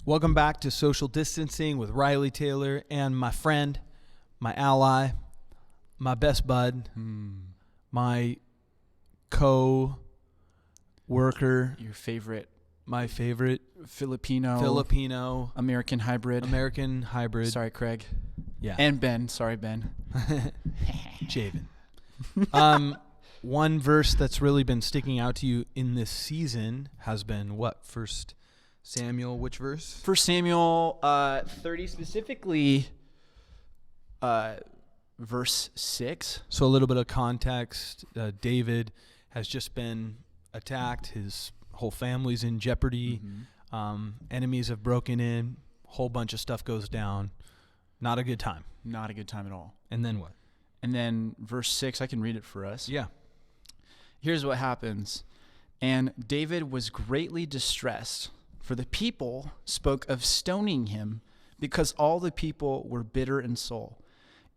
Welcome back to Social Distancing with Riley Taylor and my friend, my ally, my best bud, my co-worker, my favorite Filipino American hybrid. Sorry, Craig. Yeah. And Ben. Sorry, Ben. Javan. One verse that's really been sticking out to you in this season has been what? First Samuel, which verse? 1 Samuel 30, specifically verse 6. So a little bit of context. David has just been attacked. His whole family's in jeopardy. Enemies have broken in. Whole bunch of stuff goes down. Not a good time. Not a good time at all. And then what? And then verse 6, I can read it for us. Yeah. Here's what happens. And David was greatly distressed, for the people spoke of stoning him, because all the people were bitter in soul,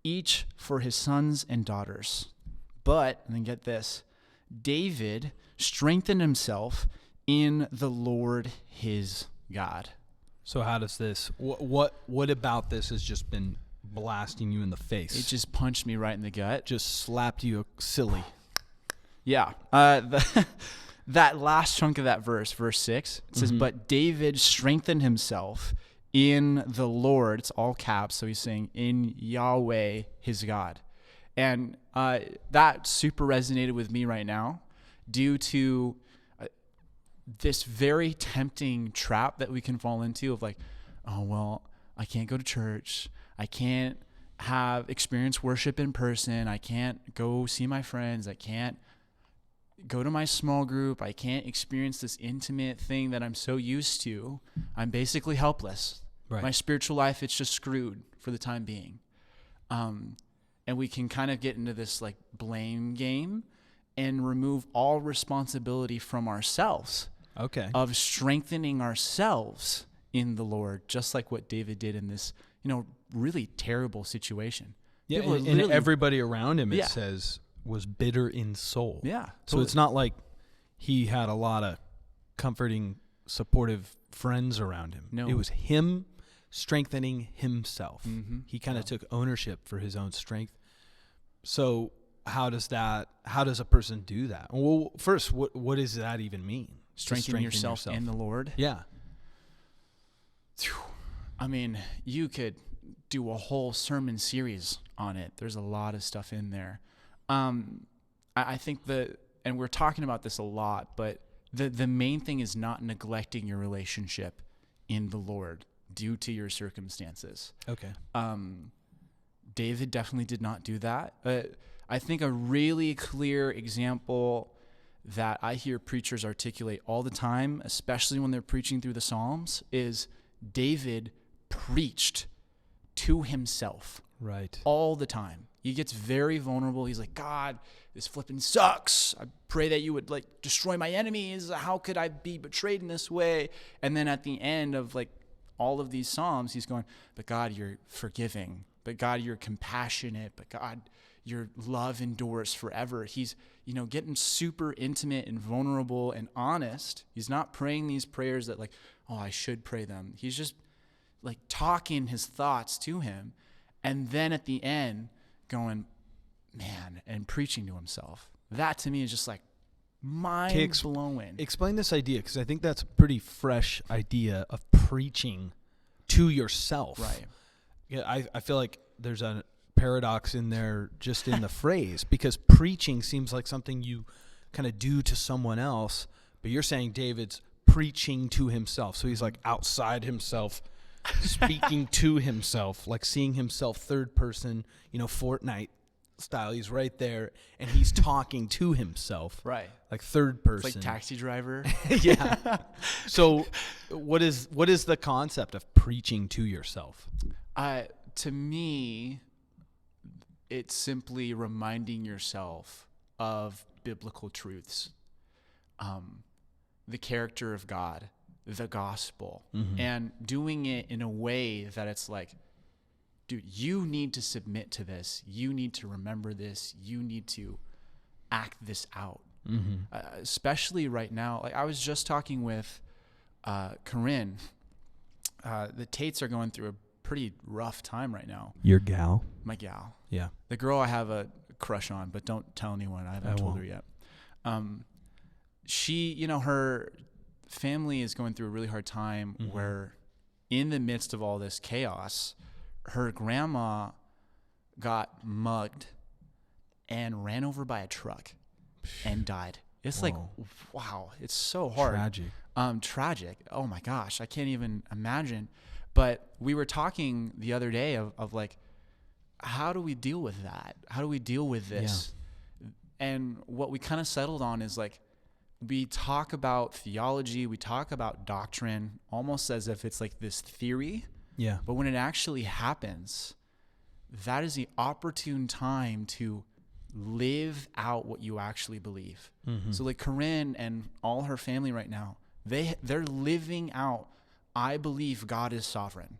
each for his sons and daughters. But, and then get this, David strengthened himself in the Lord his God. So how does this, what about this has just been blasting you in the face? It just punched me right in the gut. Just slapped you silly. Yeah. That last chunk of that verse 6, it says, but David strengthened himself in the Lord. It's all caps, so he's saying in Yahweh, his God. And that super resonated with me right now due to this very tempting trap that we can fall into of like, oh, well, I can't go to church. I can't experience worship in person. I can't go see my friends. I can't go to my small group. I can't experience this intimate thing that I'm so used to. I'm basically helpless. Right. My spiritual life, it's just screwed for the time being. And we can kind of get into this like blame game and remove all responsibility from ourselves. Okay. Of strengthening ourselves in the Lord, just like what David did in this, really terrible situation. Yeah, and everybody around him, it says, was bitter in soul. Yeah. So it's not like he had a lot of comforting, supportive friends around him. No. It was him strengthening himself. He kind of took ownership for his own strength. So how does a person do that? Well, first, what does that even mean? Strengthen yourself in the Lord? Yeah. I mean, you could do a whole sermon series on it. There's a lot of stuff in there. I think and we're talking about this a lot, but the main thing is not neglecting your relationship in the Lord due to your circumstances. Okay. David definitely did not do that. I think a really clear example that I hear preachers articulate all the time, especially when they're preaching through the Psalms, is David preached to himself. Right. All the time. He gets very vulnerable. He's like, God, this flipping sucks. I pray that you would destroy my enemies. How could I be betrayed in this way? And then at the end of all of these Psalms, he's going, but God, you're forgiving. But God, you're compassionate. But God, your love endures forever. He's, getting super intimate and vulnerable and honest. He's not praying these prayers that I should pray them. He's just talking his thoughts to him. And then at the end, going, man, and preaching to himself. That to me is just mind-blowing. Explain this idea, because I think that's a pretty fresh idea of preaching to yourself. Right. Yeah, I feel like there's a paradox in there just in the phrase, because preaching seems like something you kind of do to someone else, but you're saying David's preaching to himself. So he's outside himself, speaking to himself, seeing himself third person, Fortnite style. He's right there and he's talking to himself. Right. Third person. It's like Taxi Driver. Yeah. So what is the concept of preaching to yourself? To me, it's simply reminding yourself of biblical truths, the character of God, the gospel, and doing it in a way that it's dude, you need to submit to this. You need to remember this. You need to act this out. Especially right now. I was just talking with Corinne the Tates are going through a pretty rough time right now. Your gal? My gal. Yeah. The girl I have a crush on, but don't tell anyone. I haven't told her yet. She, her family is going through a really hard time where in the midst of all this chaos, her grandma got mugged and ran over by a truck and died. It's like, wow, it's so hard. Tragic. Oh my gosh, I can't even imagine. But we were talking the other day of like, how do we deal with that? How do we deal with this? Yeah. And what we kind of settled on is like, we talk about theology, we talk about doctrine, almost as if it's like this theory. Yeah. But when it actually happens, that is the opportune time to live out what you actually believe. Mm-hmm. So like Corinne and all her family right now, they're living out, I believe God is sovereign.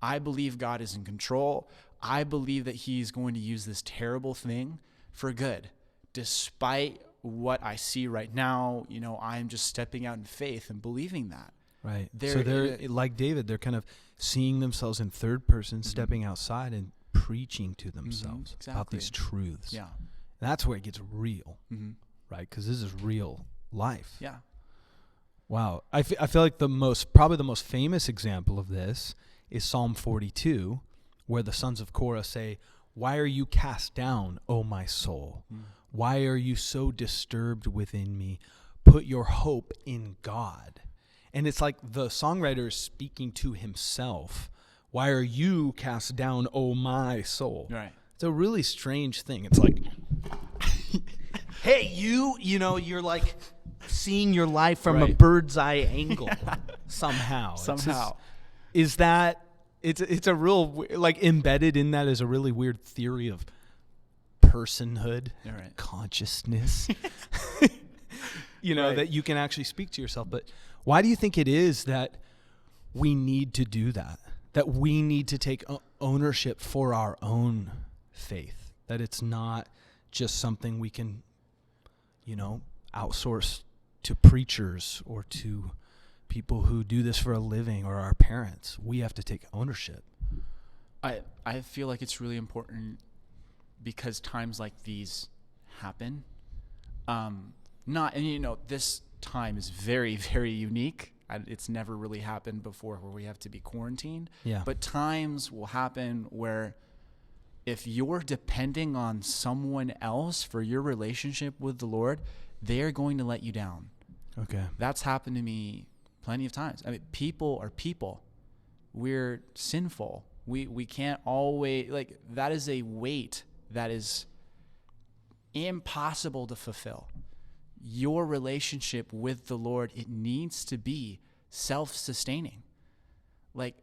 I believe God is in control. I believe that he's going to use this terrible thing for good. Despite what I see right now, I'm just stepping out in faith and believing that. Right. So they're like David, they're kind of seeing themselves in third person, stepping outside and preaching to themselves about these truths. Yeah. And that's where it gets real, right? Because this is real life. Yeah. Wow. I feel like probably the most famous example of this is Psalm 42, where the sons of Korah say, "Why are you cast down, O my soul? Why are you so disturbed within me? Put your hope in God." And it's like the songwriter is speaking to himself. Why are you cast down, O my soul? Right. It's a really strange thing. It's like, hey, you're like seeing your life from a bird's eye angle somehow. Is that it's a real, like, embedded in that is a really weird theory of personhood, consciousness, that you can actually speak to yourself. But why do you think it is that we need to do that? That we need to take ownership for our own faith? That it's not just something we can, outsource to preachers or to people who do this for a living or our parents. We have to take ownership. I feel like it's really important because times like these happen. This time is very, very unique. It's never really happened before where we have to be quarantined. Yeah. But times will happen where if you're depending on someone else for your relationship with the Lord, they're going to let you down. Okay. That's happened to me plenty of times. I mean, people are people. We're sinful. We can't always, like, that is a weight that is impossible to fulfill. Your relationship with the Lord, it needs to be self-sustaining. Like,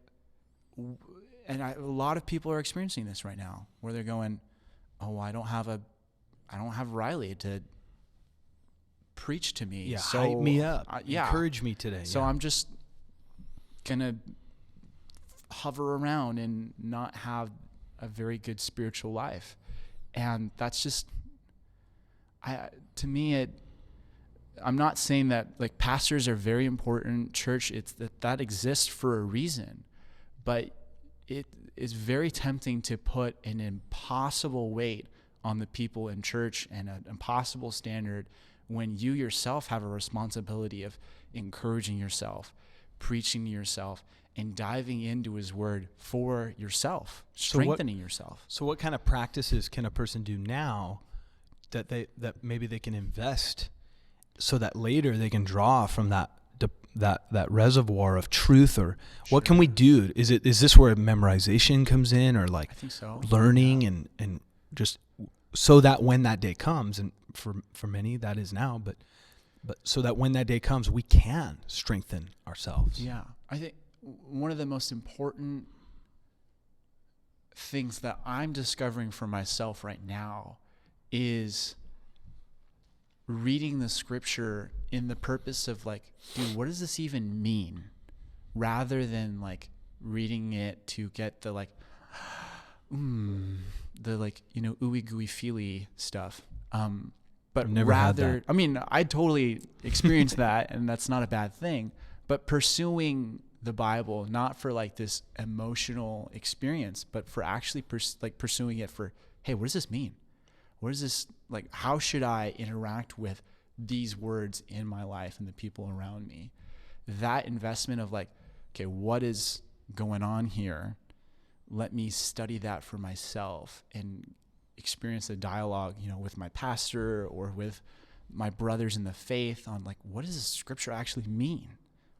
a lot of people are experiencing this right now, where they're going, "Oh, I don't have Riley to preach to me. Yeah, so hype me up, encourage me today. So I'm just gonna hover around and not have a very good spiritual life." And that's just, to me, I'm not saying that, like, pastors are very important, church, it's that exists for a reason, but it is very tempting to put an impossible weight on the people in church and an impossible standard when you yourself have a responsibility of encouraging yourself, preaching to yourself, and diving into his word for yourself, strengthening yourself. So what kind of practices can a person do now that maybe they can invest so that later they can draw from that reservoir of truth? Or what can we do? Is this where memorization comes in, or like, I think so, learning and just so that when that day comes, and for many that is now, but so that when that day comes, we can strengthen ourselves. Yeah. I think one of the most important things that I'm discovering for myself right now is reading the scripture in the purpose of, like, dude, what does this even mean? Rather than, like, reading it to get the, like, ooey gooey feely stuff. But I've never had that. I mean, I totally experienced that, and that's not a bad thing. But pursuing the Bible, not for like this emotional experience, but for actually pursuing it for, hey, what does this mean? What is this, like, how should I interact with these words in my life and the people around me? That investment of like, okay, what is going on here? Let me study that for myself and experience a dialogue, with my pastor or with my brothers in the faith on like, what does this scripture actually mean?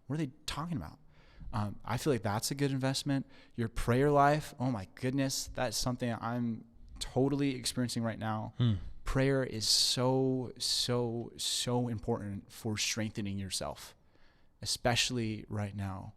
What are they talking about? I feel like that's a good investment. Your prayer life, oh my goodness, that's something I'm totally experiencing right now. Prayer is so, so, so important for strengthening yourself, especially right now.